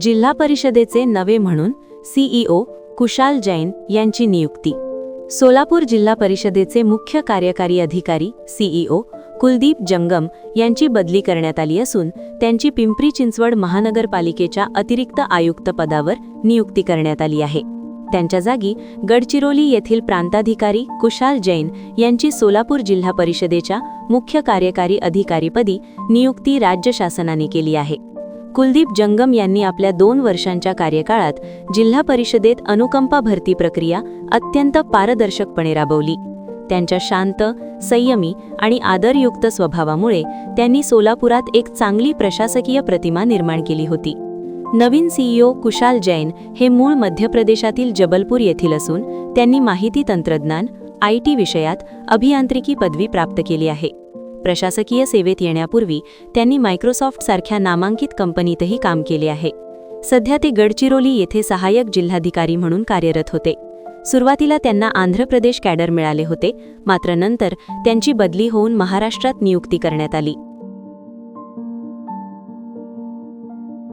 जिल्हा परिषदेचे नवे म्हणून सीईओ कुशाल जैन यांची नियुक्ती। सोलापूर जिल्हा परिषदेचे मुख्य कार्यकारी अधिकारी सीईओ कुलदीप जंगम यांची बदली करण्यात आली असून त्यांची पिंपरी चिंचवड महानगरपालिकेच्या अतिरिक्त आयुक्त पदावर नियुक्ती करण्यात आली आहे। त्यांच्या जागी गडचिरोली येथील प्रांताधिकारी कुशाल जैन यांची सोलापूर जिल्हा परिषदेच्या मुख्य कार्यकारी अधिकारीपदी नियुक्ती राज्य शासनाने केली आहे। कुलदीप जंगम यांनी आपल्या 2 वर्षांच्या कार्यकाळात जिल्हा परिषदेत अनुकंपा भरती प्रक्रिया अत्यंत पारदर्शकपणे राबवली। त्यांच्या शांत, संयमी आणि आदरयुक्त स्वभावामुळे त्यांनी सोलापुरात एक चांगली प्रशासकीय प्रतिमा निर्माण केली होती। नवीन सीईओ कुशाल जैन हे मूळ मध्य प्रदेशातील जबलपूर येथील असून त्यांनी माहिती तंत्रज्ञान IT विषयात अभियांत्रिकी पदवी प्राप्त केली आहे। प्रशासकीय सेवेत येण्यापूर्वी त्यांनी मायक्रोसॉफ्ट सारख्या नामांकित कंपनीतही काम केले आहे। सध्या ते गडचिरोली येथे सहाय्यक जिल्हाधिकारी म्हणून कार्यरत होते। सुरुवातीला त्यांना आंध्र प्रदेश कॅडर मिळाले होते, मात्र नंतर त्यांची बदली होऊन महाराष्ट्रात नियुक्ती करण्यात आली।